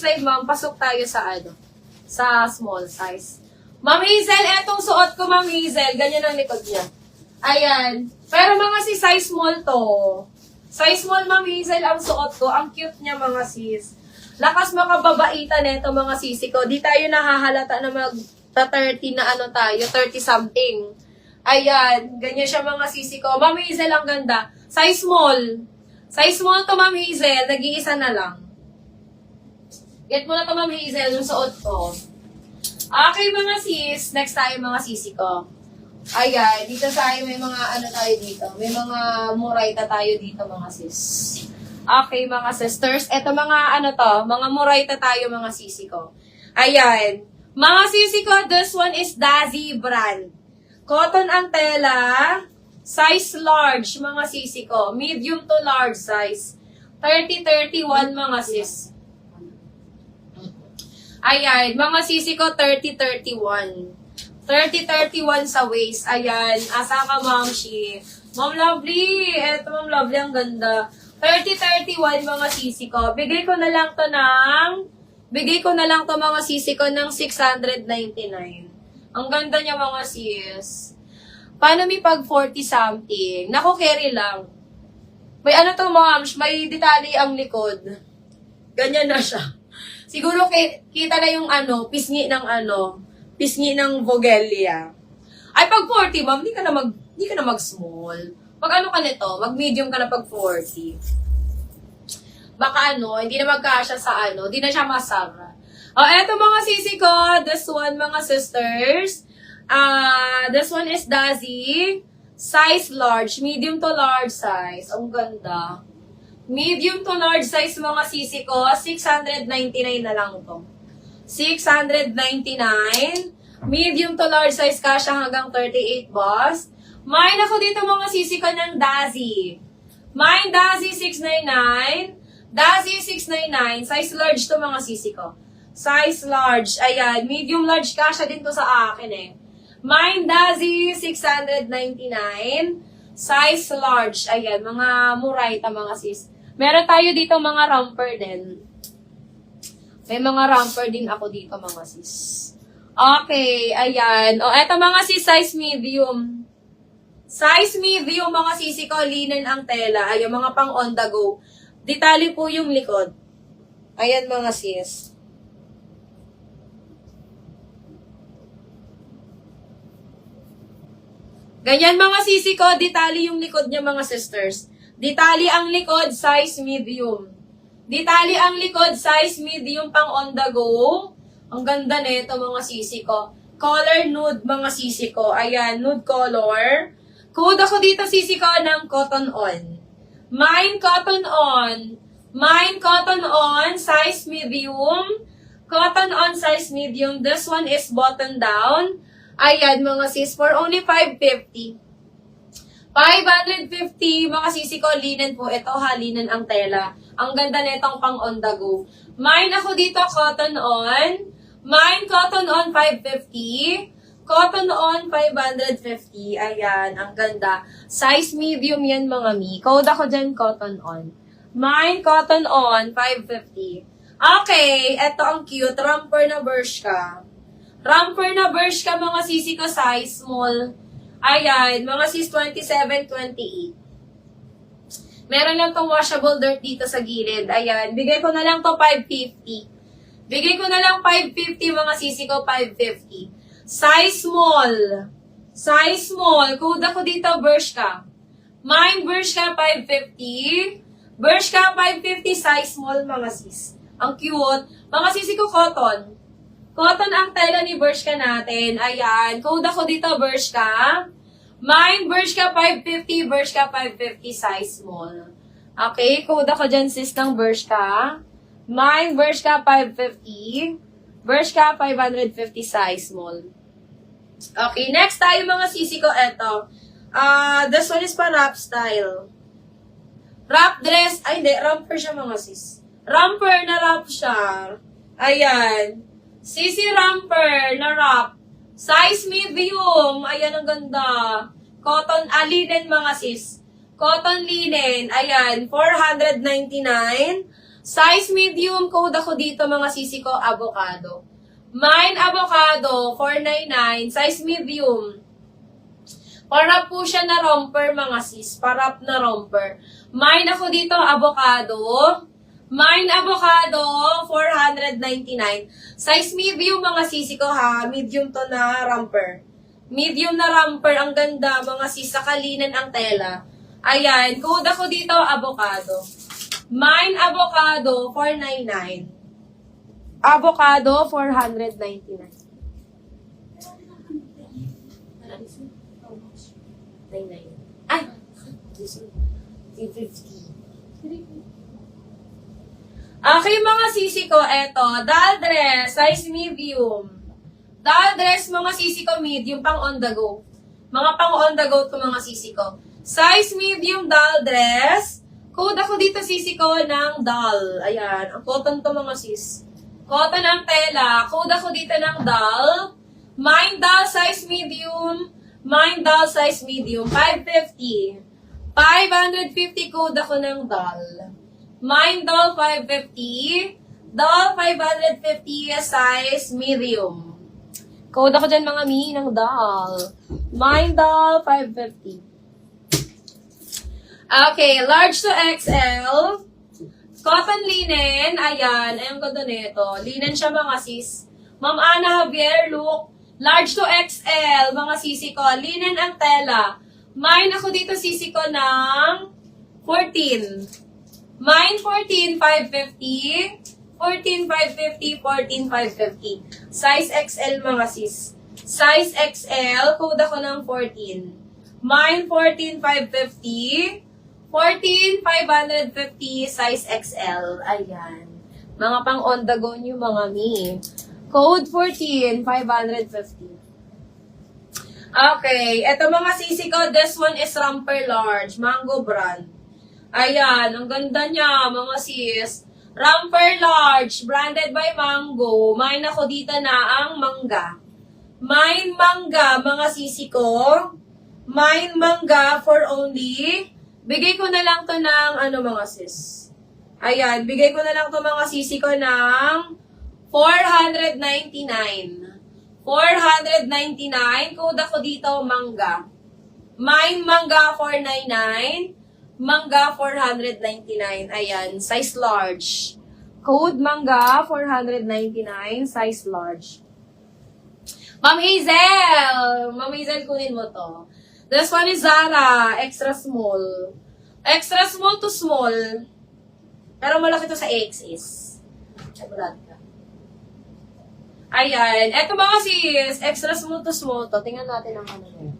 slide, ma'am, pasok tayo sa sa small size. Ma'am Hazel, etong suot ko, Ma'am Hazel, ganyan ang likod niya. Ayan. Pero mga si size small to. Size small, Ma'am Hazel, ang suot ko. Ang cute niya, mga sis. Lakas makababaitan neto, mga sisi ko. Di tayo nahahalata na mag-30 na tayo, 30 something. Ayan. Ganyan siya, mga sisi ko. Ma'am Hazel, ang ganda. Size small. Size small to, Ma'am Hazel. Nag-iisa na lang. Get mo na to, Ma'am Hazel, yung suot ko. Okay, mga sis. Next tayo, mga sisi ko. Ayan, dito tayo may mga tayo dito. May mga murayta tayo dito, mga sis. Okay, mga sisters. Ito mga mga murayta tayo, mga sisi ko. Ayan. Mga sisi ko, this one is Dazi brand. Cotton ang tela. Size large, mga sisi ko. Medium to large size. 30-31, mga sis. Ayan, mga sisi ko, 30-31. 30-31 sa waist. Ayan, asa ka, Ma'am Shi? Ma'am Lovely, eto Ma'am Lovely, ang ganda. 30-31, mga sisi ko. Bigay ko na lang to mga sisi ko ng 699. Ang ganda niya, mga sis. Paano may pag 40 something? Naku, carry lang. May to, Ma'am, may detalye ang likod. Ganyan na siya. Siguro kita na yung pisngi ng Vogelia. Ay, pag 40, ma'am, di ka na mag-small. Pag ka nito, mag-medium ka na pag 40. Baka hindi na magkasya sa di na siya masara. Eto mga sisi ko, this one, mga sisters. This one is Dazi. Size large, medium to large size. Ang ganda. Medium to large size, mga sisi ko, 699 na lang to. 699. Medium to large size kasha hanggang 38 boss. Mine ako dito, mga sisi ko, ng Dazi. Mine Dazi 699. Dazi 699. Size large to, mga sisi ko. Size large. Ayan. Medium large kasha din to sa akin eh. Mine Dazi 699. Size large. Ayan. Mga murayta, mga sis. Meron tayo dito mga romper din. May mga romper din ako dito, mga sis. Okay, ayan. Eto mga sis, size medium. Size medium, mga sisi ko, linen ang tela. Ayan, mga pang on the go. Detalye po yung likod. Ayan, mga sis. Ganyan, mga sisi ko, detalye yung likod niya, mga sisters. Detalye ang likod, size medium. Detalye ang likod, size medium, pang on the go. Ang ganda nito, mga sisi ko. Color nude, mga sisi ko. Ayan, nude color. Code ako dito, sisi ko, ng cotton on. Mine cotton on. Mine cotton on, size medium. Cotton on, size medium. This one is button down. Ayan, mga sis, for only 550. 550, mga sisi ko, linen po. Ito ha, linen ang tela. Ang ganda nitong pang on the go. Mine ako dito, cotton on. Mine, cotton on, 550. Cotton on, 550. Ayan, ang ganda. Size medium yan, mga mi. Code ako dyan, cotton on. Mine, cotton on, 550. Okay, eto ang cute. Romper na Bershka. Romper na Bershka, mga sisi ko, size small. Ayan, mga sis 27, 28. Meron lang tong washable dirt dito sa gilid. Ayan, bigay ko na lang to 550. Bigay ko na lang 550, mga sisi ko, 550. Size small. Size small. Code ako dito, Bershka. Mine, Bershka, 550. Bershka, 550, size small, mga sis. Ang cute. Mga sisi ko, cotton. Cotton ang tela ni Bershka natin. Ayan. Code ako dito, Bershka. Mine, Bershka 550. Bershka 550, size small. Okay. Code ako dyan, sis, ng Bershka. Mine, Bershka 550. Bershka 550, size small. Okay. Next tayo, mga sisi ko. Eto. This one is pa wrap style. Wrap dress. Ay, hindi. Romper siya, mga sis. Romper na wrap siya. Ayan. Sisi romper na wrap. Size medium. Ayan, ang ganda. Cotton, linen, mga sis. Cotton linen. Ayan, 499. Size medium, code ako dito mga sisi ko, avocado. Mine avocado, 499, size medium. Parap po siya na romper mga sis, parap na romper. Mine ako dito, avocado. Mine avocado, 499. Size medium mga sisi ko ha, medium to na romper. Medium na romper, ang ganda mga sis, sa kalinan ang tela. Ayan, code ako dito, avocado. Mine avocado, 499. Avocado, 499. 99. Ay! 350. Okay, mga sisi ko, eto. Doll dress, size medium. Doll dress, mga sisi ko, medium, pang on the go. Mga pang on the go to mga sisi ko. Size medium doll dress. Code ako dito sisi ko ng doll. Ayan, ang cotton to mga sis. Cotton ang tela. Code ako dito ng doll. Mine doll size medium. Mine doll size medium. 550. 550 code ako ng doll. Mine doll 550. Doll 550 size medium. Code ako dyan mga mi ng doll. Mine doll 550. Okay, large to XL. Cotton linen, ayan, ayun ko doon ito. Linen siya mga sis. Ma'am Ana Javier, look. Large to XL, mga sisi ko. Linen ang tela. Mine ako dito sisi ko ng 14. Mine 14, 550. 14, 550, 14, 550. Size XL mga sis. Size XL, code ako ng 14. Mine 14, 550. 14,550 size XL. Ayan. Mga pang on the go nyo mga mi. Code 14,550. Okay. Ito mga sisi ko. This one is Romper Large. Mango brand. Ayan. Ang ganda niya mga sis. Romper Large. Branded by Mango. Mine ako dito na ang mangga. Mine mangga mga sisi ko. Mine mangga for only... Bigay ko na lang to ng mga sis. Ayan, bigay ko na lang to mga sisi ko ng 499. 499. Code ako dito, mangga. Mine mangga 499. Mangga 499. Ayan, size large. Code mangga 499, size large. Ma'am Hazel! Ma'am Hazel, kunin mo to. This one is Zara, extra small. Extra small to small. Pero malaki to sa XS. Ayan. Eto mga sis, extra small to small to. Tingnan natin ang ano.